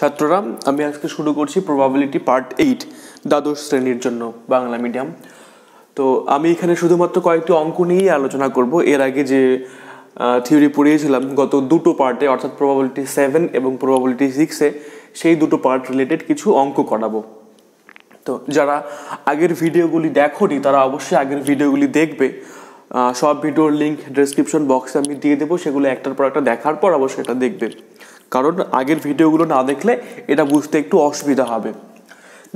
ছাত্ররা, আমি আজকে শুরু করছি প্রবাবিলিটি পার্ট 8 দ্বাদশ শ্রেণীর জন্য বাংলা মিডিয়াম। তো আমি এখানে শুধুমাত্র কয়েকটি অঙ্ক নিয়েই আলোচনা করব। এর আগে যে থিওরি পড়িয়েছিলাম গত দুটো পার্টে, অর্থাৎ প্রবাবিলিটি 7 এবং প্রবাবিলিটি 6-এ, সেই দুটো পার্ট রিলেটেড কিছু অঙ্ক করাবো। তো যারা আগের ভিডিওগুলি দেখোনি তারা অবশ্যই আগের ভিডিওগুলি দেখবে। সব ভিডিওর লিঙ্ক ডেসক্রিপশন বক্সে আমি দিয়ে দেবো, সেগুলো একটার পর একটা দেখার পর অবশ্যই এটা দেখবে, কারণ আগের ভিডিওগুলো না দেখলে এটা বুঝতে একটু অসুবিধা হবে।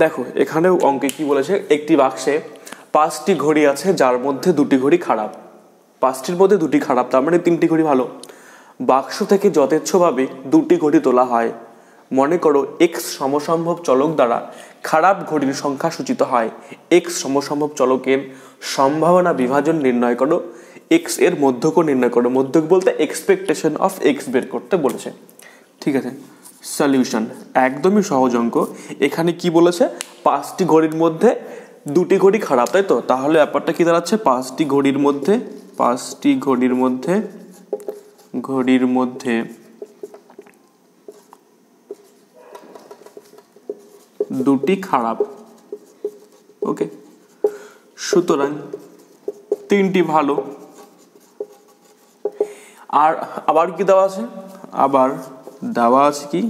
দেখো এখানেও অঙ্কে কি বলেছে, একটি বাক্সে 5টি ঘড়ি আছে যার মধ্যে 2টি ঘড়ি খারাপ। 5টির মধ্যে 2টি খারাপ, তার মানে 3টি ঘড়ি ভালো। বাক্স থেকে যথেচ্ছভাবে 2টি ঘড়ি তোলা হয়। মনে করো এক্স সমসম্ভব চলক দ্বারা খারাপ ঘড়ির সংখ্যা সূচিত হয়। এক্স সমসম্ভব চলকের সম্ভাবনা বিভাজন নির্ণয় করো। এক্স এর মধ্যক নির্ণয় করো। মধ্যক বলতে এক্সপেকটেশন অফ এক্স বের করতে বলেছে। ঠিক আছে, সলিউশন একদমই সহজ অঙ্ক। এখানে কি বলেছে, 5টি ঘড়ির মধ্যে 2টি ঘড়ি খারাপ, তাই তো? তাহলে ব্যাপারটা কি দাঁড়াচ্ছে, 5টি ঘড়ির মধ্যে 2টি খারাপ। ওকে, সুতরাং 3টি ভালো। আর আবার কি দেওয়া আছে, কি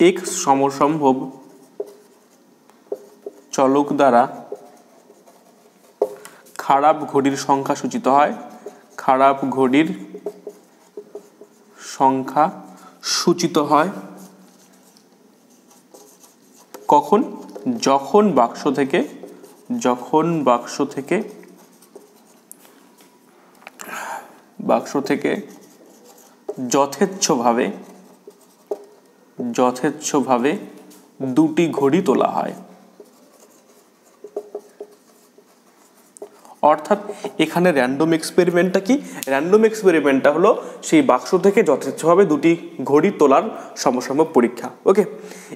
এক্স সমসম্ভব চলক দ্বারা খারাপ ঘড়ির সংখ্যা সূচিত হয়। খারাপ ঘড়ির সংখ্যা সূচিত হয় কখন? যখন বাক্স থেকে যথেচ্ছভাবে 2টি ঘড়ি তোলা হয়। অর্থাৎ এখানে র্যান্ডম এক্সপেরিমেন্টটা কি? র্যান্ডম এক্সপেরিমেন্টটা হলো সেই বাক্স থেকে যথেচ্ছভাবে 2টি ঘড়ি তোলার সমসম্ভব পরীক্ষা। ওকে,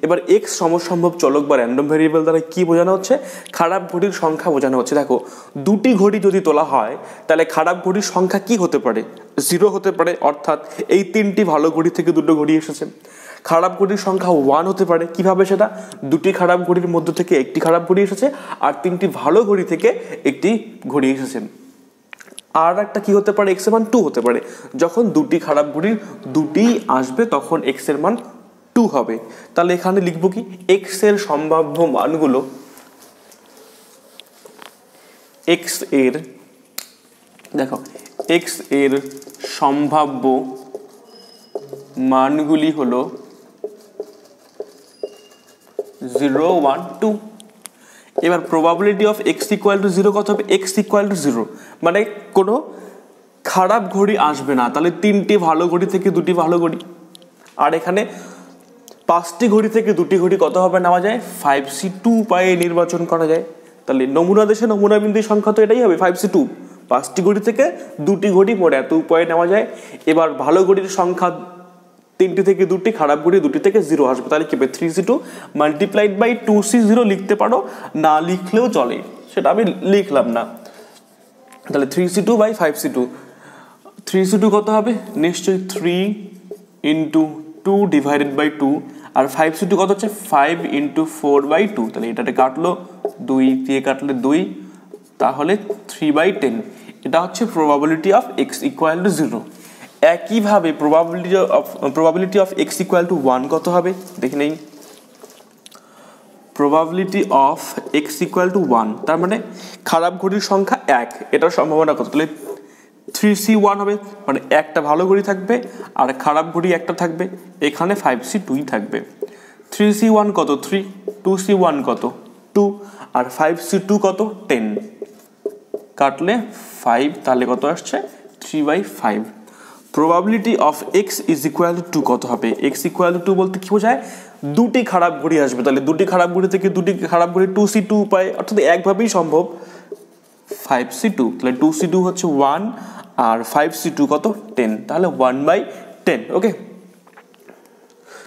এবার এক্স সমসম্ভব চলক বা র্যান্ডম ভেরিয়েবল দ্বারা কি বোঝানো হচ্ছে, খারাপ ঘড়ির সংখ্যা বোঝানো হচ্ছে। দেখো 2টি ঘড়ি যদি তোলা হয় তাহলে খারাপ ঘড়ির সংখ্যা কি হতে পারে? 0 হতে পারে, অর্থাৎ এই 3টি ভালো ঘড়ি থেকে 2টো ঘড়ি এসেছে। খারাপ ঘড়ির সংখ্যা 1 হতে পারে, কিভাবে সেটা? 2টি খারাপ ঘড়ির মধ্য থেকে একটি খারাপ ঘড়ি এসেছে আর 3টি ভালো ঘড়ি থেকে একটি ঘড়ি এসেছে। আর একটা কি হতে পারে, এক্স এর মান 2 হতে পারে। যখন 2টি খারাপ ঘড়ির 2টি আসবে তখন এক্স এর মান 2 হবে। তাহলে এখানে লিখবো কি, এক্স এর সম্ভাব্য মানগুলো, এক্স এর সম্ভাব্য মানগুলি হলো 0, 1, 2। এবার probability of x equal two 0 কত হবে? এক্স ইকুয়াল টু 0 মানে কোনো খারাপ ঘড়ি আসবে না, তাহলে 3টি ভালো ঘড়ি থেকে 2টি ভালো ঘড়ি। আর এখানে 5টি ঘড়ি থেকে 2টি ঘড়ি কত হবে নেওয়া যায়? 5c2 উপায়ে নির্বাচন করা যায়। তাহলে নমুনা দেশে নমুনা বিন্দুর সংখ্যা তো এটাই হবে, 5c2। 5টি ঘড়ি থেকে 2টি ঘড়ি মোট এত উপায়ে নেওয়া যায়। এবার ভালো ঘড়ির সংখ্যা 3টি থেকে 2টি, খারাপ ঘড়ি 2টি থেকে 0 আসবে। তাহলে কি হবে, 3c2 মাল্টিপ্লাইড বাই 2c0 লিখতে পারো, না লিখলেও চলে, সেটা আমি লিখলাম না। তাহলে 3c2 বাই 5c2, 3c2 কত হবে? নিশ্চয়ই 3 into 2 divided by 2, R 5c2 কত হচ্ছে? 5 ইন্টু 4/2। তাহলে এটাতে কাটলো 2 দিয়ে কাটলে 2, তাহলে 3/10। এটা হচ্ছে probability of x equal two 0। একইভাবে probability of x equal to 1 কত হবে দেখে নেই। Probability of x equal to 1, তার মানে খারাপ ঘড়ির সংখ্যা 1, এটার সম্ভাবনা কত? তাহলে 3c1 হবে, মানে একটা ভালো ঘড়ি থাকবে আর খারাপ ঘড়ি একটা থাকবে। এখানে 5c2 থাকবে। 3c1 কত? 3, 2c1 কত? 2, আর 5c2 কত? 10। কাটলে 5, তাহলে কত আসছে? 3/5। Probability of x is equal two 2 কত হবে? এক্স ইকুয়াল টু 2 বলতে কি বোঝায়? 2টি খারাপ ঘড়ি আসবে, তাহলে 2টি খারাপ ঘড়ি থেকে 2টি খারাপ ঘড়ি 2c2 উপায়, অর্থাৎ একভাবেই সম্ভব 5c2। তাহলে 2c2 হচ্ছে 1 আর 5c2 কত? 10, তাহলে 1/10। ওকে,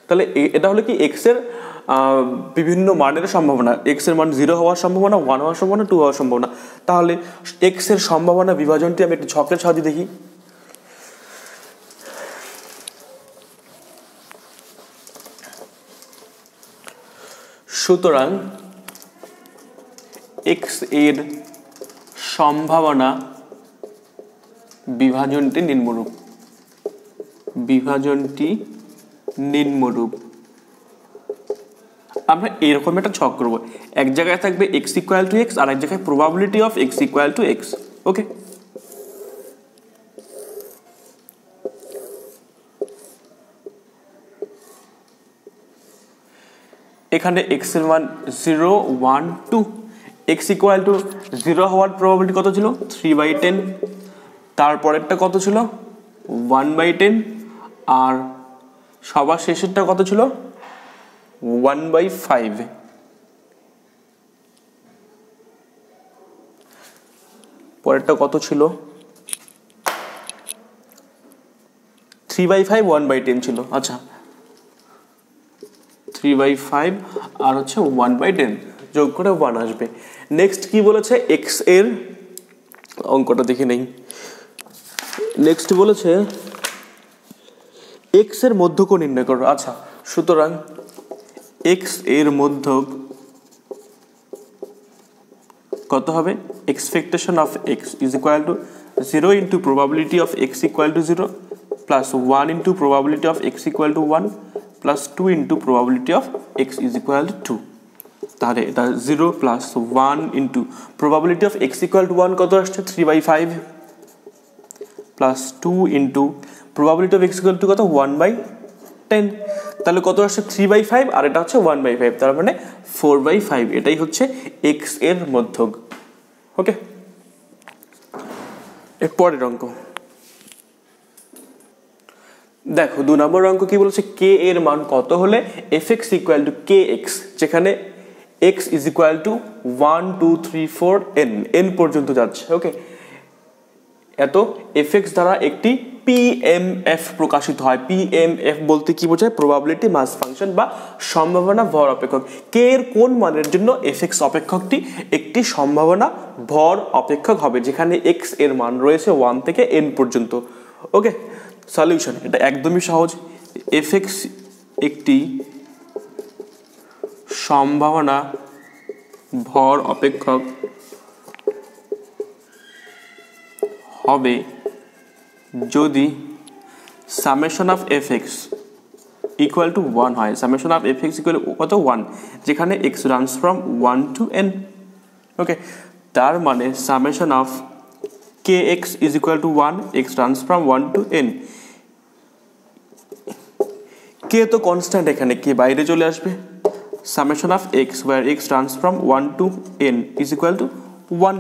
তাহলে এটা হলো কি এক্স এর বিভিন্ন মানের সম্ভাবনা। এক্স এর মান 0 হওয়ার সম্ভাবনা, 1 হওয়ার সম্ভাবনা, 2 হওয়ার সম্ভাবনা। তাহলে এক্স এর সম্ভাবনা বিভাজনটি আমি একটু ছকের সাহায্যে দেখি। সুতরাং এক্স এর সম্ভাবনা বিভাজনটি নিম্নরূপ। আমরা এরকম একটা ছক করব, এক জায়গায় থাকবে এক্স ইকুয়াল টু এক্স আর এক জায়গায় probability of x equal to x. Okay, এখানে এক্স এর মান 0 1 2, এক্স ইকুয়াল টু 0 হওয়ার প্রবাবিলিটি কত ছিল 3/10, তারপরেরটা কত ছিল 1/10, আর সবার শেষেরটা কত ছিল 1/5। পরেরটা কত ছিল 3/5 1/10 ছিল। আচ্ছা 3/5 আর হচ্ছে 1/10 যোগ করে 1 আসবে। নেক্সট কি বলেছে, এক্স এর অঙ্কটা দেখে নেই। নেক্সট বলেছে এক্স এর মধ্যক নির্ণয় করো। আচ্ছা, সুতরাং এক্স এর মধ্যক কত হবে, expectation of x is equal two 0 into probability of x equal two 0 plus 1 into probability of x equal to 1 plus 2 into probability of x is equal two 2। তাহলে এটা 0 plus 1 into probability of x equal to 1 কত আসছে 3/5 plus 2 into probability of x equal to কত 1/10, তাহলে কত আসছে 3/5 আর এটা হচ্ছে 1/5, তার মানে 4/5। এটাই হচ্ছে এক্স এর মধ্যক। ওকে, এর পরের অঙ্ক দেখো, 2 নম্বর অঙ্ক কি বলেছে, কে এর মান কত হলে f x equal to k x, যেখানে x is equal to 1 2 3 4 n পর্যন্ত যাচ্ছে। ওকে, এত এফ এক্স দ্বারা একটি পিএমএফ প্রকাশিত হয়। পিএমএফ বলতে কি বোঝায়, প্রবাবিলিটি মাস ফাংশন বা সম্ভাবনা ভর অপেক্ষক। কে এর কোন মানের জন্য এফ এক্স অপেক্ষকটি একটি সম্ভাবনা ভর অপেক্ষক হবে, যেখানে এক্স এর মান রয়েছে 1 থেকে এন পর্যন্ত। ওকে, সলিউশন এটা একদমই সহজ। এফ এক্স একটি সম্ভাবনা ভর অপেক্ষক হবে যদি summation of f x equal to 1 হয়। Summation of f x equal কত 1, যেখানে x runs from 1 to n. Okay, তার মানে summation of k x is equal to 1, x runs from 1 to n. K তো কনস্ট্যান্ট, এখানে k বাইরে চলে আসবে। Summation of x where x runs from 1 to n is equal to 1।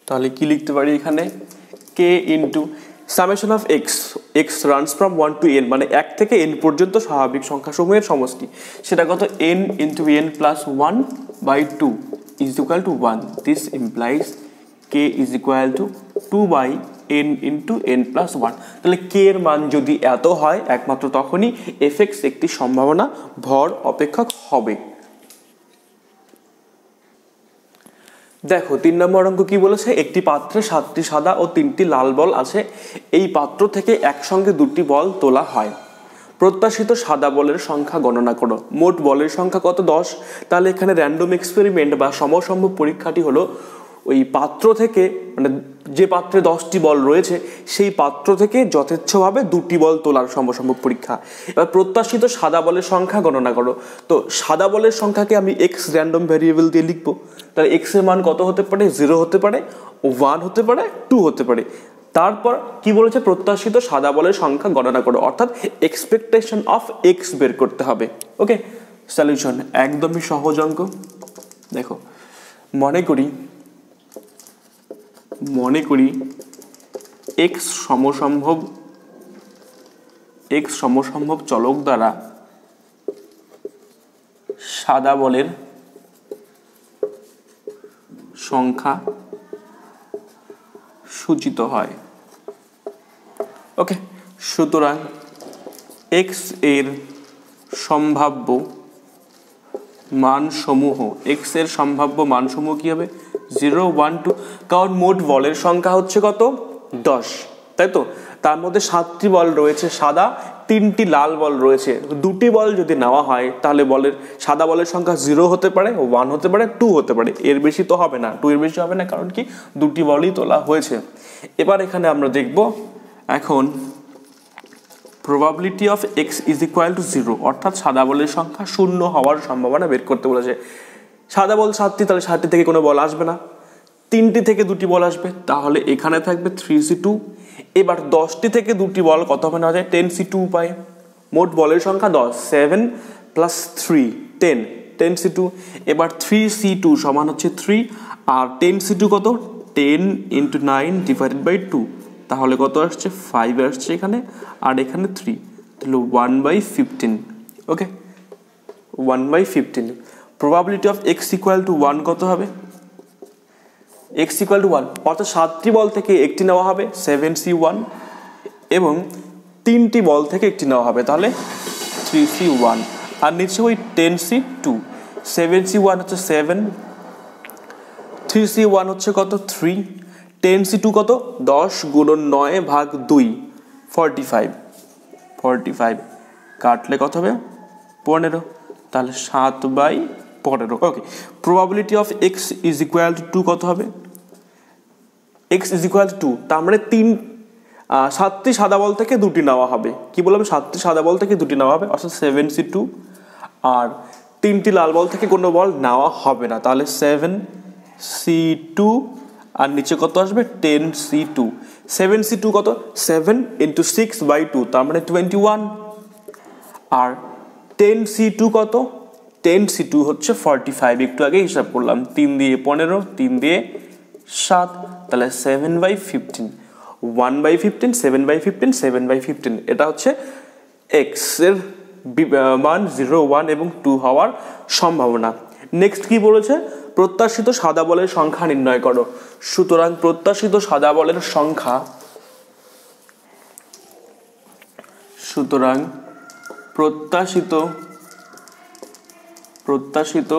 তাহলে কি লিখতে পারি এখানে, কে into summation of x, x runs from 1 to n, মানে 1 থেকে এন পর্যন্ত স্বাভাবিক সংখ্যা সমূহের সমষ্টি, সেটা কত N into N plus 1/2 is equal to 1। This implies K is equal two 2/n into N plus 1। তাহলে কে এর মান যদি এত হয়, একমাত্র তখনই এফ এক্স একটি সম্ভাবনা ভর অপেক্ষক হবে। দেখো 3 নম্বর অঙ্ক কি বলেছে, একটি পাত্রে 7টি সাদা ও 3টি লাল বল আছে। এই পাত্র থেকে একসঙ্গে 2টি বল তোলা হয়। প্রত্যাশিত সাদা বলের সংখ্যা গণনা করো। মোট বলের সংখ্যা কত 10। তাহলে এখানে র্যান্ডম এক্সপেরিমেন্ট বা সমসম্ভব পরীক্ষাটি হলো ওই পাত্র থেকে, মানে যে পাত্রে 10টি বল রয়েছে সেই পাত্র থেকে যথেচ্ছভাবে 2টি বল তোলার সমসম্ভব পরীক্ষা। এবার প্রত্যাশিত সাদা বলের সংখ্যা গণনা করো। তো সাদা বলের সংখ্যাকে আমি এক্স র্যান্ডম ভ্যারিয়েবল দিয়ে লিখবো। তাহলে এক্স এর মান কত হতে পারে, 0 হতে পারে, 1 হতে পারে, 2 হতে পারে। তারপর কি বলেছে, প্রত্যাশিত সাদা বলের সংখ্যা গণনা করো, অর্থাৎ এক্সপেকটেশন অফ এক্স বের করতে হবে। ওকে, সলিউশন একদমই সহজ অঙ্ক। দেখো, মনে করি এক্স সমসম্ভব চলক দ্বারা সাদা বলের সংখ্যা সূচিত হয়। ওকে, সুতরাং এক্স এর সম্ভাব্য মানসমূহ, এক্স এর সম্ভাব্য মানসমূহ কি হবে 0 1 2, কারণ মোট বলের সংখ্যা হচ্ছে কত 10, তাই তো। তার মধ্যে 7টি বল রয়েছে সাদা, তিনটি লাল বল রয়েছে, দুটি বল যদি নেওয়া হয় তাহলে সাদা বলের সংখ্যা 0 হতে পারে, 1 হতে পারে, 2 হতে পারে, এর বেশি তো হবে না, 2 এর বেশি হবে না, কারণ কি দুটি বলই তোলা হয়েছে। এবার এখানে আমরা দেখব এখন probability of x is equal to 0, অর্থাৎ সাদা বলের সংখ্যা 0 হওয়ার সম্ভাবনা বের করতে বলেছে। সাদা বল 7টি, তাহলে 7টি থেকে কোনো বল আসবে না, 3টি থেকে 2টি বল আসবে, তাহলে এখানে থাকবে 3c2। এবার 10টি থেকে 2টি বল কত হবে না যায়, 10c2 উপায়। মোট বলের সংখ্যা 10, 7 + 3 10, 10c2। এবার 3c2 সমান হচ্ছে 3, আর 10c2 কত, 10 × 9 / 2, তাহলে কত আসছে 5 আসছে এখানে, আর এখানে 3, তাহলে 1/15। ওকে, 1/15। probability of x equal to 1 কত হবে, x equal to 1, অর্থাৎ 7টি বল থেকে একটি নেওয়া হবে 7c1, এবং 3টি বল থেকে একটি নেওয়া হবে, তাহলে 3c1, আর নিচে ওই 10c2। 7c1 হচ্ছে 7, 3c1 হচ্ছে কত 3, 10c2 কত 10 × 9/2 45, কাটলে কত হবে 15, তাহলে 7/15। ওকে, probability of x is equal to 2 কত হবে, x is equal to 2, তার মানে 7টি সাদা বল থেকে 2টি নেওয়া হবে। কি বললাম, 7টি সাদা বল থেকে 2টি নেওয়া হবে, অর্থাৎ 7c2, আর 3টি লাল বল থেকে কোনো বল নেওয়া হবে না, তাহলে 7c2, আর নিচে কত আসবে 10c2। 7c2 কত, 7 × 6/2, তার মানে 21, আর 10c2 কত, 10c2 হচ্ছে 45, একটু আগে হিসাব করলাম, 3 দিয়ে 15, 3 দিয়ে 7, তাহলে 7/15, 1/15, 7/15, 7/15। এটা হচ্ছে x এর মান 0, 1 এবং 2 হওয়ার সম্ভাবনা। নেক্সট কি বলেছে, প্রত্যাশিত সাদা বলের সংখ্যা নির্ণয় করো। সুতরাং প্রত্যাশিত সাদা বলের সংখ্যা, প্রত্যাশিত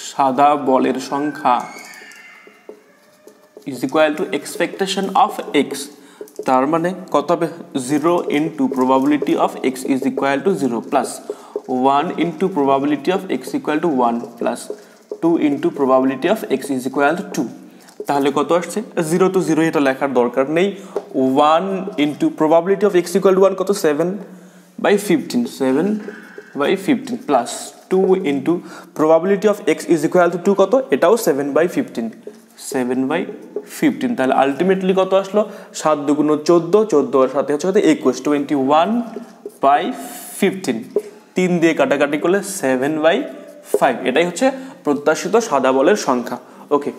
সাদা বলের সংখ্যা is equal to expectation of x, তার মানে কত হবে 0 × probability of x is equal to 0 plus 1 × probability of x equal to 1 plus 2 × probability of x is equal to 2, তাহলে কত আসছে 0 to 0, এটা লেখার দরকার নেই। 1 × probability of x equal to 1 কত 7/15 plus 2 × probability of x is equal to 2 কত, এটাও 7/15, তাহলে আলটিমেটলি কত আসলো 7 × 2 = 14, 14 আর সাথে হচ্ছে 21, 21/15, 3 দিয়ে কাটাকাটি করলে 7/5, এটাই হচ্ছে প্রত্যাশিত সাদা বলের সংখ্যা। ওকে,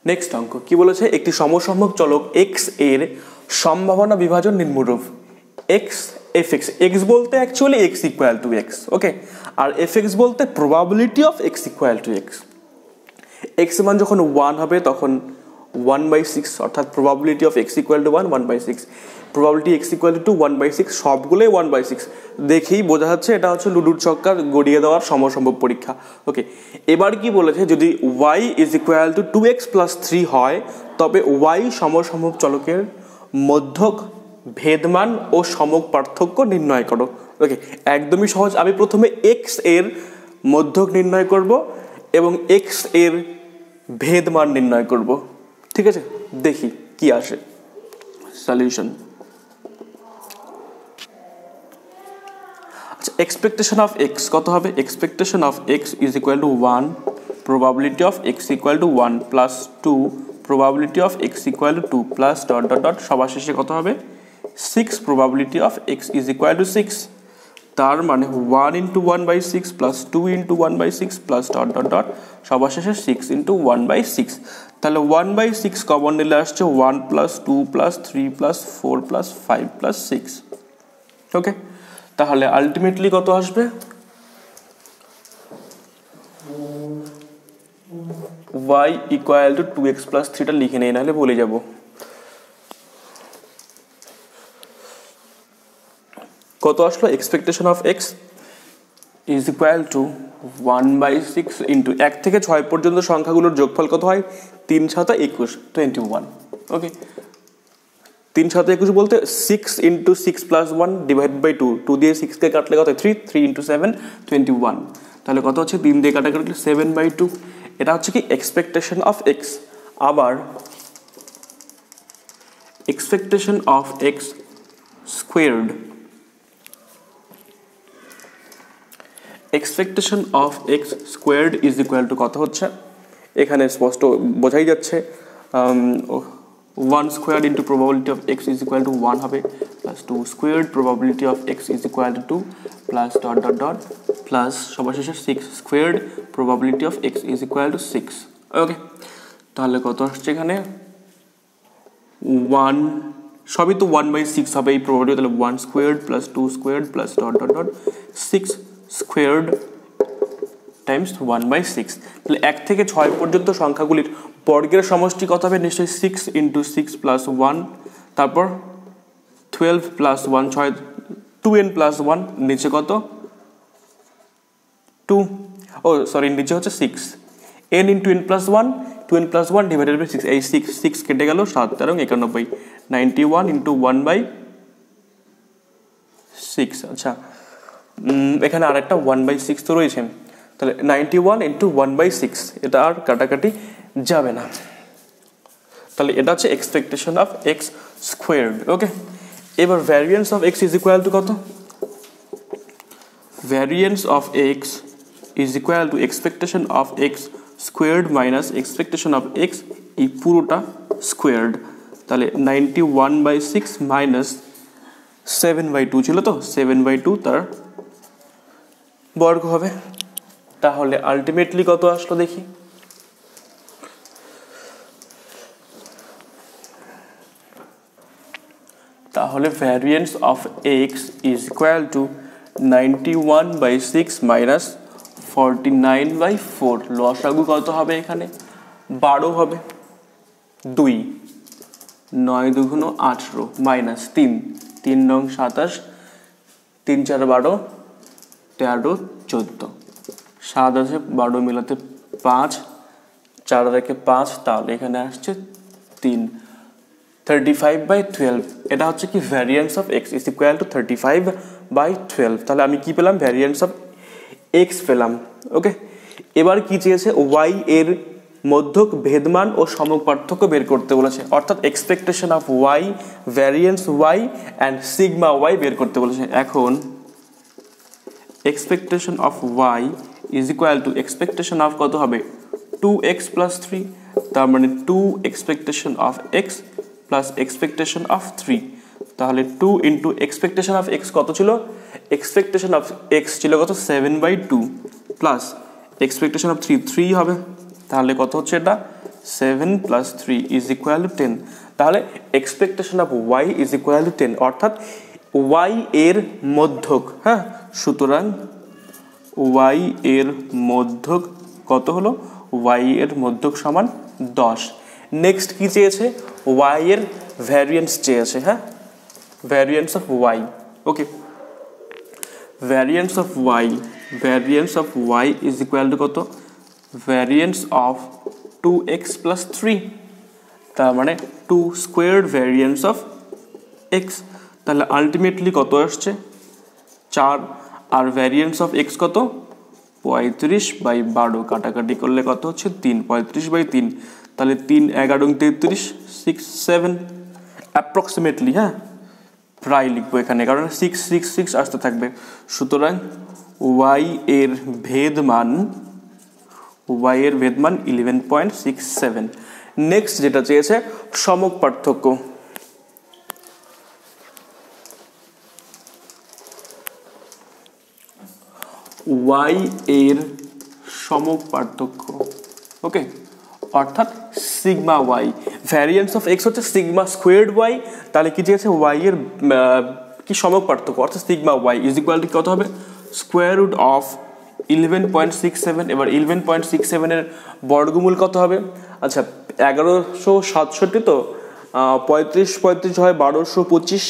নেক্সট অঙ্ক কি বলেছে, একটি সমসম্মক চলক x এর সম্ভাবনা বিভাজন নিম্নরূপ। x fx, x বলতে actually x equal to x, okay, আর fx বলতে probability of x equal to x। x এর মান যখন 1 হবে তখন 1/6, অর্থাৎ probability of x equal to 1, 1/6, probability x equal to 1/6, সবগুলোই 1/6, দেখেই বোঝা যাচ্ছে এটা হচ্ছে লুডুর ছক্কা গড়িয়ে দেওয়ার সমসম্ভব পরীক্ষা। ওকে, এবার কি বলেছে, যদি y is equal to 2x + 3 হয় তবে y সমসম্ভব চলকের মধ্যক ভেদমান ও সমক পার্থক্য নির্ণয় করো। ওকে, একদমই সহজ, আমি প্রথমে x এর মধ্যক নির্ণয় করব এবং x এর ভেদমান নির্ণয় করব, ঠিক আছে, দেখি কি আসে সলিউশন। আচ্ছা, এক্সপেকটেশন অফ x কত হবে, expectation of x is equal to 1, probability of x equal to 1 plus 2, probability of x equal to 2 plus ... সবার শেষে কত হবে 6, probability of x is equal to 6, তার মানে 1 × 1/6 plus 2 × 1/6 plus ... সবার শেষে 6 × 1/6, তাহলে 1/6 কমন নিলে আসছে 1 plus 2 plus 3 plus 4 plus 5 plus 6। ওকে, তাহলে আলটিমেটলি কত আসবে, y equal to 2x plus 3টা লিখে নেই, নাহলে বলে যাব। কত আসলো, expectation of x is equal to 1/6 into 1 থেকে 6 পর্যন্ত সংখ্যাগুলোর যোগফল কত হয়, 3 × 7 = 21। ওকে, 3 7 21 বলতে 6 × 6 + 1 / 2, 2 দিয়ে 6 কে কাটলে কত 3, 3 × 7 21, তাহলে কত হচ্ছে 3 দিয়ে কাটাকাটি 7/2। এটা হচ্ছে কি এক্সপেকটেশন অফ এক্স। আবার expectation of x squared, expectation of x squared is equal to কত হচ্ছে, এখানে স্পষ্ট বোঝাই যাচ্ছে 1 squared into probability of x is equal to 1 হবে, plus 2 squared probability of x is equal two 2, plus dot dot dot plus সবার শেষে 6 squared probability of x is equal two 6। ওকে, তাহলে কত আসছে এখানে 1, সবই তো 1/6 হবে এই প্রবাবিলিটি, তাহলে 1 squared plus 2 squared plus dot dot dot 6 squared Times 1/6। তাহলে 1 থেকে 6 পর্যন্ত সংখ্যাগুলির বর্গের সমষ্টি কত হবে, নিশ্চয়ই 6 × 6 + 1, তারপর 12 + 1 6, 2n + 1, নিচে কত 2, ও সরি নিচে হচ্ছে 6, n × n + 1, 2n + 1 / 6, এই 6 কেটে গেল 7 13 91, 91 × 1/6। আচ্ছা, এখানে আরেকটা 1/6 তো রয়েছে, তাহলে 91 × 1/6, এটা আর কাটাকাটি যাবে না। তাহলে এটা হচ্ছে expectation of x squared. Okay, এবার variance of x is equal to কত, variance of x is equal to expectation of x squared minus expectation of x, এই পুরোটা স্কোয়ার্ড। তাহলে 91/6 মাইনাস 7/2 ছিল তো, 7/2 তার বর্গ হবে। তাহলে আলটিমেটলি কত আসলো দেখি, তাহলে variance of x is equal two 91/6 minus 49/4। লসাগু কত হবে এখানে 12 হবে, 2 9 2 18 মাইনাস 3 3 9 27, 3 4 12 13 14, 7 আছে 12 মিলাতে 5, 4 রেখে 5, তাহলে এখানে আসছে 3, 35/12। এটা হচ্ছে কি variance of x is equal two 35/12। তাহলে আমি কি পেলাম, ভ্যারিয়েন্স অফ এক্স পেলাম। ওকে, এবার কি চেয়েছে, ওয়াই এর মধ্যক ভেদমান ও সমক পার্থক্য বের করতে বলেছে, অর্থাৎ expectation of Y, variance Y and sigma Y বের করতে বলেছে। এখন expectation of Y is equal to expectation of কত হবে 2x + 3, তার মানে 2 expectation of X plus expectation of 3, তাহলে 2 × এক্সপেকটেশন অফ এক্স কত ছিল, এক্সপেকটেশন অফ এক্স ছিল কত 7/2 প্লাস এক্সপেকটেশন অফ 3 হবে, তাহলে কত হচ্ছে এটা 7 + 3 ইজ ইকুয়াল টু 10। তাহলে expectation of Y is equal to 10, অর্থাৎ ওয়াই এর মধ্যক। হ্যাঁ, সুতরাং ওয়াই এর মধ্যক কত হলো, ওয়াই এর মধ্যক সমান 10। নেক্সট কি চেয়েছে, ওয়াই এর ভ্যারিয়েন্স চেয়েছে। হ্যাঁ, variance of Y. Okay, variance of Y is equal to কত, ভ্যারিয়েন্স অফ 2x + 3, তার মানে 2 স্কোয়ার্ড ভ্যারিয়েন্স অফ এক্স। তাহলে আলটিমেটলি কত আসছে 4, আর ভ্যারিয়েন্স অফ এক্স কত 35/12, কাটাকাটি করলে কত হচ্ছে 3, 35/3, তাহলে 3 11 33 6 7 অ্যাপ্রক্সিমেটলি। হ্যাঁ, প্রায় লিখবো এখানে, কারণ 6 6 6 আসতে থাকবে। সুতরাং ওয়াই এর ভেদমান 11.67। নেক্সট যেটা চেয়েছে সমক পার্থক্য, ওয়াই এর সমক পার্থক্য। ওকে, অর্থাৎ sigma Y, variance of X হচ্ছে সিগমা স্কোয়ার্ড ওয়াই, তাহলে কি চেয়েছে ওয়াই এর কি সমক পার্থক্য, অর্থাৎ sigma Y is equal to কত হবে, স্কোয়ার রুট অফ 11.67। এবার 11.67 এর বর্গমূল কত হবে, আচ্ছা 1167 তো 35 হয় 1225,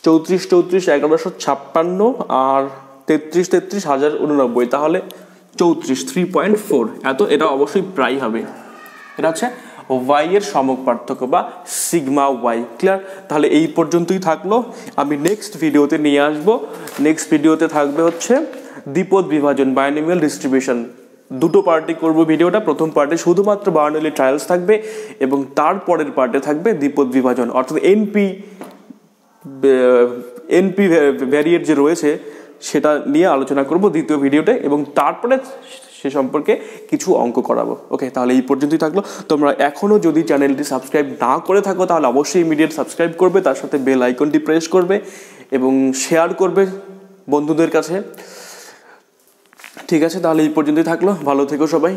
34 34 1156 আর 33 33 1089, তাহলে 34 3.4। এটা অবশ্যই প্রায় হবে। এটা হচ্ছে ওয়াই এর সমক পার্থক্য বা সিগমা ওয়াই। ক্লিয়ার? তাহলে এই পর্যন্তই থাকলো। আমি নেক্সট ভিডিওতে নিয়ে আসবো। নেক্সট ভিডিওতে থাকবে হচ্ছে দ্বিপদ বিভাজন, বাইনোমিয়াল ডিস্ট্রিবিউশন। দুটো পার্টে করব ভিডিওটা। প্রথম পার্টে শুধুমাত্র বার্নৌলি ট্রায়ালস থাকবে এবং তারপরের পার্টে থাকবে দ্বিপদ বিভাজন, অর্থাৎ এনপি ভ্যারিয়েট যে রয়েছে সেটা নিয়ে আলোচনা করব দ্বিতীয় ভিডিওতে, এবং তারপরে সে সম্পর্কে কিছু অঙ্ক করাবো। ওকে, তাহলে এই পর্যন্তই থাকলো। তোমরা এখনও যদি চ্যানেলটি সাবস্ক্রাইব না করে থাকো তাহলে অবশ্যই ইমিডিয়েট সাবস্ক্রাইব করবে, তার সাথে বেল আইকনটি প্রেস করবে এবং শেয়ার করবে বন্ধুদের কাছে। ঠিক আছে, তাহলে এই পর্যন্তই থাকলো। ভালো থেকো সবাই।